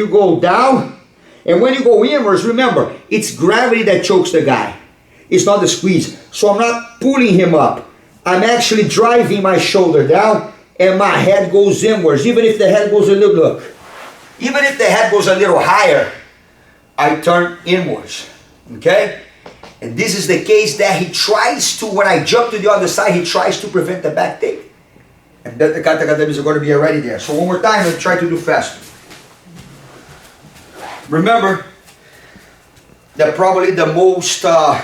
You go down, and when you go inwards, remember, it's gravity that chokes the guy. It's not the squeeze. So I'm not pulling him up. I'm actually driving my shoulder down, and my head goes inwards. Even if the head goes a little, look. Even if the head goes a little higher, I turn inwards, okay? And this is the case that he tries to, when I jump to the other side, he tries to prevent the back take. And that the kata-kata is going to be already there. So one more time, let's try to do faster. Remember that probably the most, how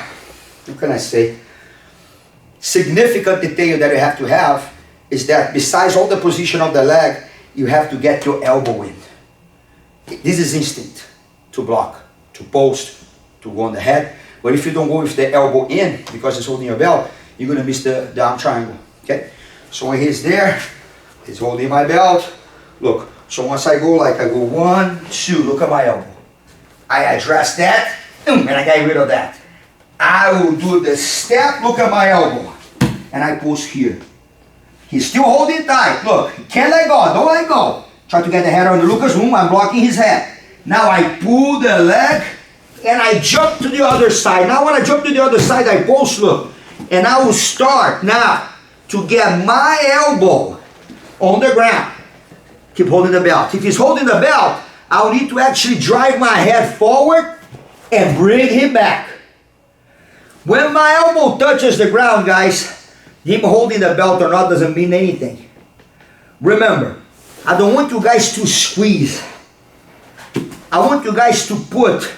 can I say, significant detail that you have to have is that besides all the position of the leg, you have to get your elbow in. This is instinct to block, to post, to go on the head. But if you don't go with the elbow in, because it's holding your belt, you're going to miss the arm triangle, okay? So when he's there, he's holding my belt. Look, so once I go, like I go 1, 2, look at my elbow. I address that, and I get rid of that. I will do the step, look at my elbow, and I post here. He's still holding tight, look, he can't let go, don't let go. Try to get the head on the Lucas room, I'm blocking his head. Now I pull the leg, and I jump to the other side. Now when I jump to the other side, I post, look, and I will start now to get my elbow on the ground. Keep holding the belt. If he's holding the belt, I'll need to actually drive my head forward and bring him back. When my elbow touches the ground, guys, him holding the belt or not doesn't mean anything. Remember, I don't want you guys to squeeze. I want you guys to put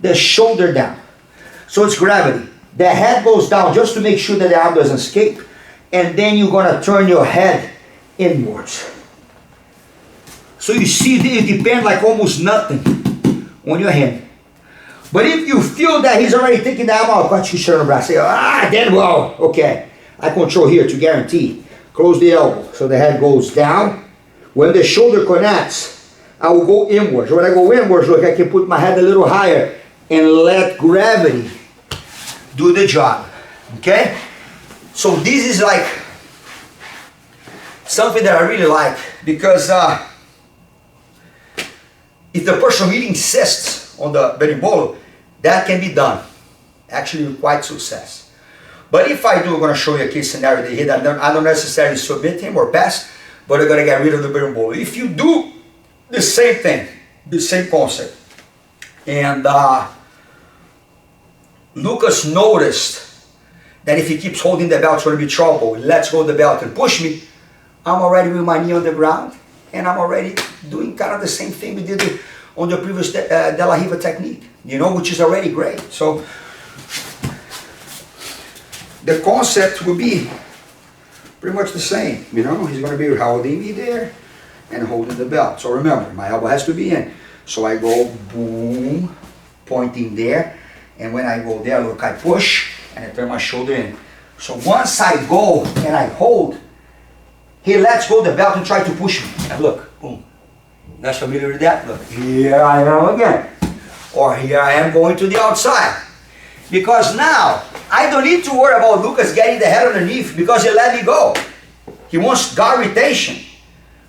the shoulder down. So it's gravity. The head goes down just to make sure that the arm doesn't escape. And then you're going to turn your head inwards. So you see, it depends like almost nothing on your hand. But if you feel that he's already taking the arm out, got you shoulder blast. Say, then well, okay. I control here to guarantee. Close the elbow so the head goes down. When the shoulder connects, I will go inwards. When I go inwards, look, I can put my head a little higher and let gravity do the job. Okay? So this is like something that I really like, because if the person really insists on the berimbolo, that can be done, actually with quite success. But if I do, I'm going to show you a case scenario here that I don't necessarily submit him or pass, but I'm going to get rid of the berimbolo. If you do the same thing, the same concept, and Lucas noticed that if he keeps holding the belt, it's going to be trouble. He lets go of the belt and push me. I'm already with my knee on the ground, and I'm already doing kind of the same thing we did on the previous De La Riva technique, you know, which is already great. So the concept will be pretty much the same, you know. He's going to be holding me there and holding the belt. So remember, my elbow has to be in. So I go boom, pointing there, and when I go there, look, I push and I turn my shoulder in. So once I go and I hold, he lets go of the belt and try to push me. And look, boom. You guys familiar with that? Look, here I am again. Or here I am going to the outside. Because now, I don't need to worry about Lucas getting the head underneath because he let me go. He wants guard retention.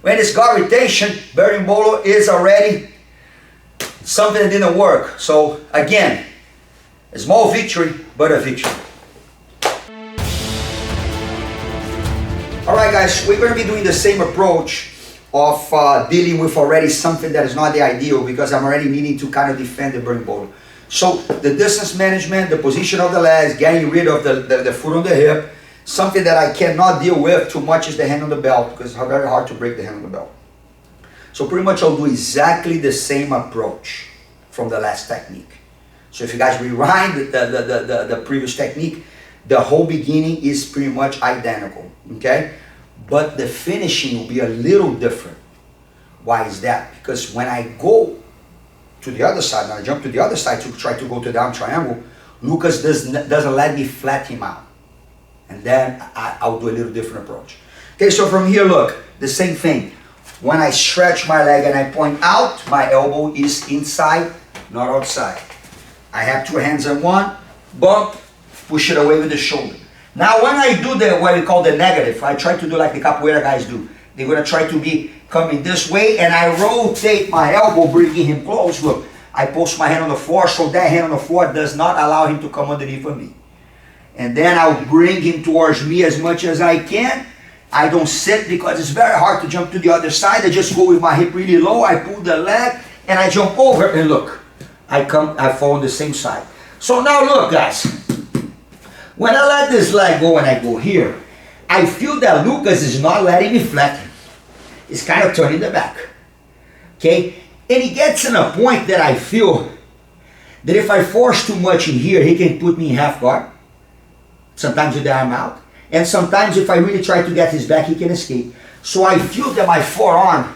When it's guard retention, berimbolo is already something that didn't work. So again, a small victory, but a victory. Alright guys, we're going to be doing the same approach of dealing with already something that is not the ideal, because I'm already needing to kind of defend the berimbolo. So the distance management, the position of the legs, getting rid of the foot on the hip, something that I cannot deal with too much is the hand on the belt, because it's very hard to break the hand on the belt. So pretty much I'll do exactly the same approach from the last technique. So if you guys rewind the previous technique, the whole beginning is pretty much identical, okay? But the finishing will be a little different. Why is that? Because when I go to the other side, when I jump to the other side to try to go to the arm triangle, Lucas doesn't let me flat him out. And then I'll do a little different approach. Okay, so from here, look, the same thing. When I stretch my leg and I point out, my elbow is inside, not outside. I have two hands on one, bump, push it away with the shoulder. Now when I do what we call the negative, I try to do like the capoeira guys do. They're going to try to be coming this way, and I rotate my elbow, bringing him close. Look, I post my hand on the floor, so that hand on the floor does not allow him to come underneath of me. And then I'll bring him towards me as much as I can. I don't sit because it's very hard to jump to the other side. I just go with my hip really low, I pull the leg, and I jump over, and look, I fall on the same side. So now look, guys, when I let this leg go and I go here, I feel that Lucas is not letting me flatten. He's kind of turning the back. Okay? And he gets in a point that I feel that if I force too much in here, he can put me in half guard. Sometimes with the arm out. And sometimes if I really try to get his back, he can escape. So I feel that my forearm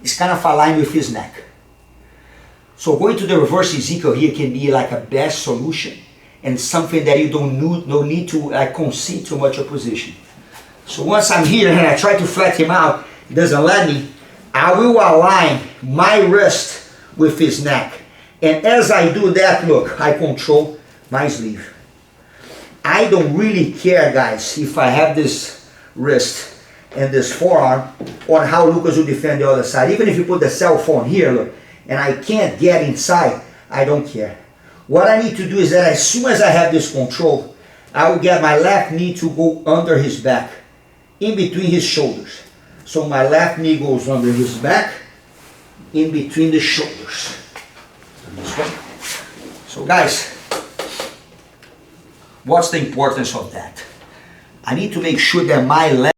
is kind of aligned with his neck. So going to the reverse Ezekiel here can be like a best solution and something that you don't need to concede too much opposition. So once I'm here and I try to flat him out, he doesn't let me, I will align my wrist with his neck. And as I do that, look, I control my sleeve. I don't really care, guys, if I have this wrist and this forearm on how Lucas will defend the other side. Even if you put the cell phone here, look, and I can't get inside, I don't care. What I need to do is that as soon as I have this control, I will get my left knee to go under his back, in between his shoulders. So my left knee goes under his back, in between the shoulders. This way. So guys, what's the importance of that? I need to make sure that my leg